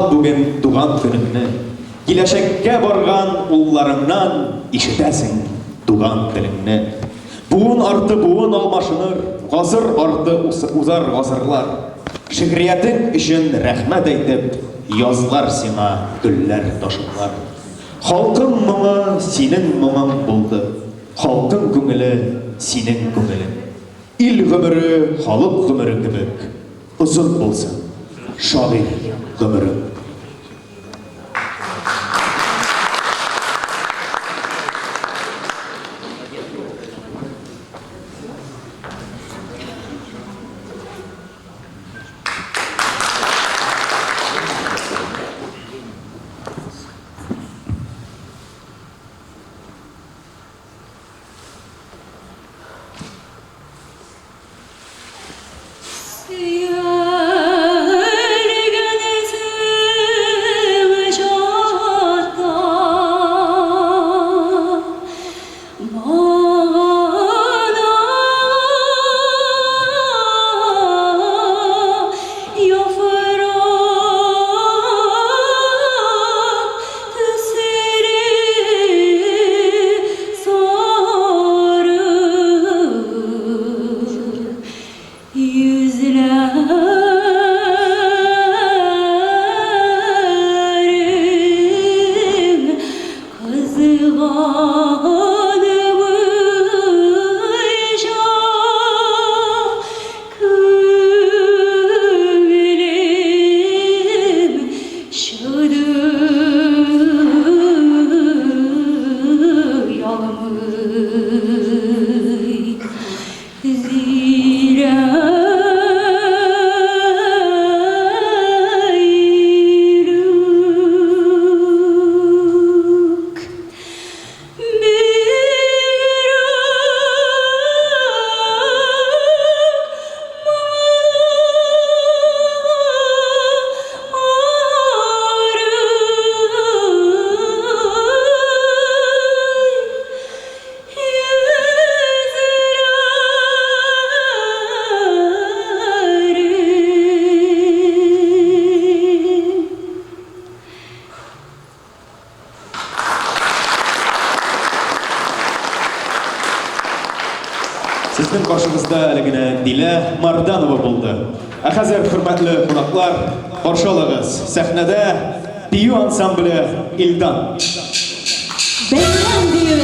Bugün doğan gününü, gelecekке bargan ullarından işitesin doğan dilini. Buğun artı buğun almaşınır, gazır artı uzar gazırlar. Şikriyetin için rahmet eytip, yazlar sana güller taşınlar. Halkın mıngı senin mıngın buldu, halkın köngülü senin köngülün. İl ömrü halk ömrü gibi uzun bulsun, şair ömrü. Sizin karşınızda eligine Dile Mardanova buldu. Hazır hürmetli konaklar, karşılığınız sahnede Biyu ansambli İldan. Beylen Biyu.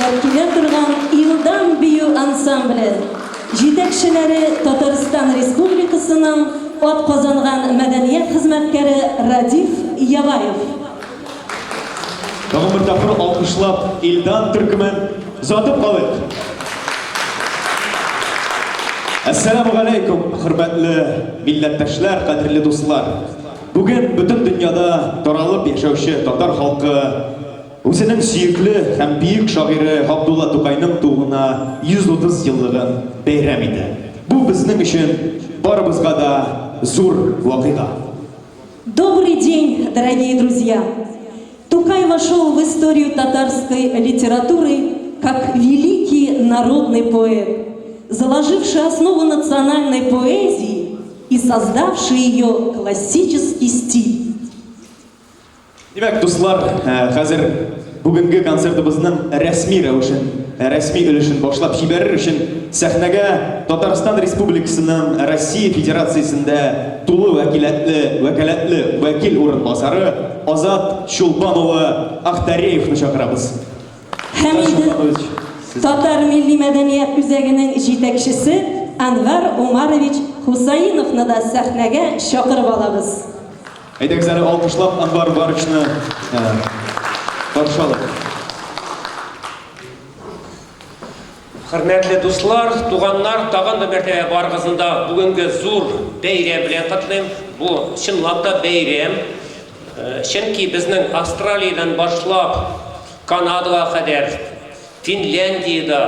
әзерләп килә торган Илдан бию ансамбле. Җитәкчеләре Татарстан Республикасының атказанган мәдәният хезмәткәре Радиф Ябаев. Тагын бер тапкыр алкышлап Илдан төркемен озатып калыйк. Ассаламу алейкум, хөрмәтле милләттәшләр, кадерле дуслар. Бүген бөтен дөньяда таралып яшәүче татар халкы үзенең сөекле һәм бөек шагыйре Габдулла Тукайның тууына 130 еллыгын бәйрәм итә. Бу безнең өчен барыбызга да зур вакыйга. Добрый день, дорогие друзья! Тукай вошел в историю татарской литературы как великий народный поэт, заложивший основу национальной поэзии и создавший ее классический стиль. Димәк, дуслар, хәзер бүгенге концертыбызның рәсми өлешен башлап җибәрер өчен сәхнәгә Татарстан Республикасының Россия Федерациясендә тулы вәкил урынбасары Азат Чулпан-улы Ахтареевны чакырабыз. Һәм инде Татар милли мәдәният үзәгенең җитәкчесе Әнвәр Умарович Хусаиновны да сәхнәгә чакырып алабыз. Әйдәгез әле алкышлап Әнвәр Умаровичны каршы алыйк. Хөрмәтле дуслар, туганнар, тагын да мәртәбә барыгызында бүгенге зур бәйрәм белән котлыйм. Бу чынлап да бәйрәм. Чөнки безнең Австралиядән башлап Канадага кадәр, Финляндиядә,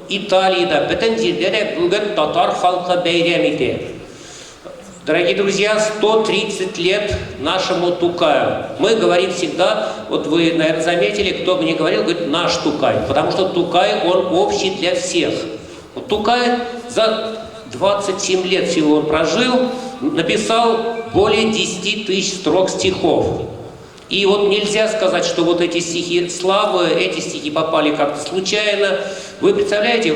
Италиядә, бөтен җирдә бүген татар халкы бәйрәм итә. Дорогие друзья, 130 лет нашему Тукаю. Мы говорим всегда, вот вы, наверное, заметили, кто бы ни говорил, говорит наш Тукай, потому что Тукай, он общий для всех. Вот Тукай за 27 лет всего он прожил, написал более 10 тысяч строк стихов. И вот нельзя сказать, что вот эти стихи слабые, эти стихи попали как-то случайно. Вы представляете,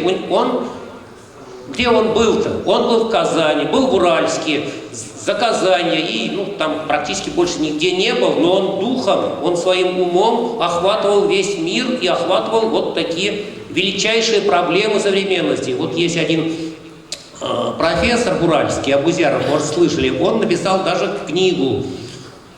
где он был-то? Он был в Казани, был в Уральске, за Казани, и там практически больше нигде не был, но он духом, он своим умом охватывал весь мир и охватывал вот такие величайшие проблемы современности. Вот есть один профессор уральский, Абузяров, может, слышали, он написал даже книгу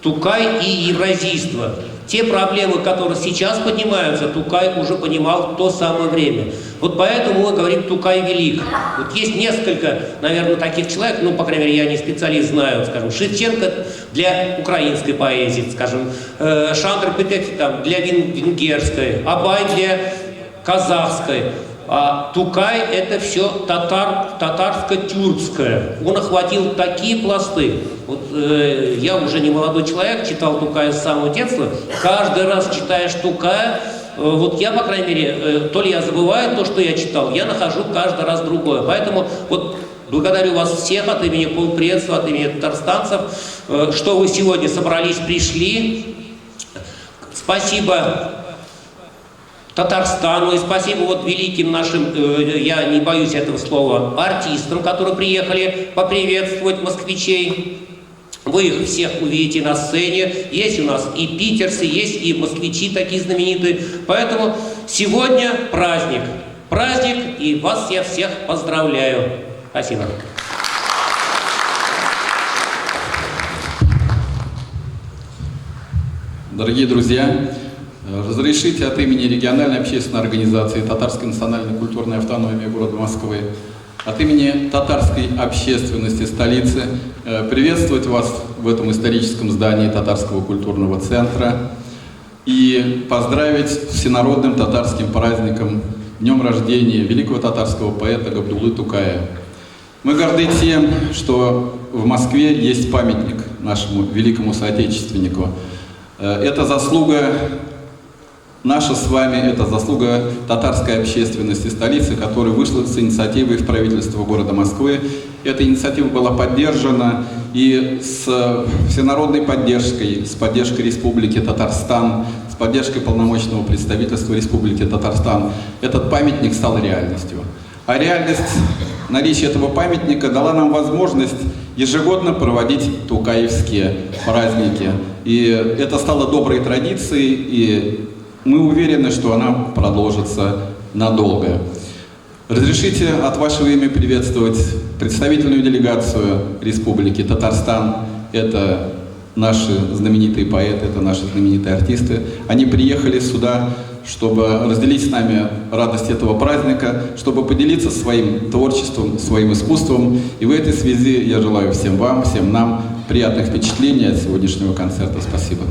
«Тукай и евразийство». Те проблемы, которые сейчас поднимаются, Тукай уже понимал в то самое время. Вот поэтому мы говорим «Тукай велик». Вот есть несколько, наверное, таких человек, по крайней мере, я не специалист, знаю, скажем, Шевченко для украинской поэзии, скажем, Шандр Петефи для венгерской, Абай для казахской. А Тукай — это все татарско-тюркское. Он охватил такие пласты. Вот, я уже не молодой человек, читал Тукая с самого детства. Каждый раз читаешь Тукая, вот я, по крайней мере, то ли я забываю то, что я читал, я нахожу каждый раз другое. Поэтому вот благодарю вас всех от имени полпредства, от имени татарстанцев, что вы сегодня собрались, пришли. Спасибо Татарстану и спасибо вот великим нашим, я не боюсь этого слова, артистам, которые приехали поприветствовать москвичей. Вы их всех увидите на сцене. Есть у нас и питерцы, есть и москвичи такие знаменитые. Поэтому сегодня праздник. Праздник, и вас я всех поздравляю. Спасибо. Дорогие друзья, разрешите от имени региональной общественной организации Татарской национальной культурной автономии города Москвы, от имени татарской общественности столицы приветствовать вас в этом историческом здании Татарского культурного центра и поздравить с всенародным татарским праздником, днем рождения великого татарского поэта Габдуллы Тукая. Мы горды тем, что в Москве есть памятник нашему великому соотечественнику. Это заслуга наша с вами, это заслуга татарской общественности столицы, которая вышла с инициативой в правительство города Москвы. Эта инициатива была поддержана и с всенародной поддержкой, с поддержкой Республики Татарстан, с поддержкой полномочного представительства Республики Татарстан. Этот памятник стал реальностью. А реальность наличия этого памятника дала нам возможность ежегодно проводить тукаевские праздники. И это стало доброй традицией, и мы уверены, что она продолжится надолго. Разрешите от вашего имени приветствовать представительную делегацию Республики Татарстан. Это наши знаменитые поэты, это наши знаменитые артисты. Они приехали сюда, чтобы разделить с нами радость этого праздника, чтобы поделиться своим творчеством, своим искусством. И в этой связи я желаю всем вам, всем нам приятных впечатлений от сегодняшнего концерта. Спасибо.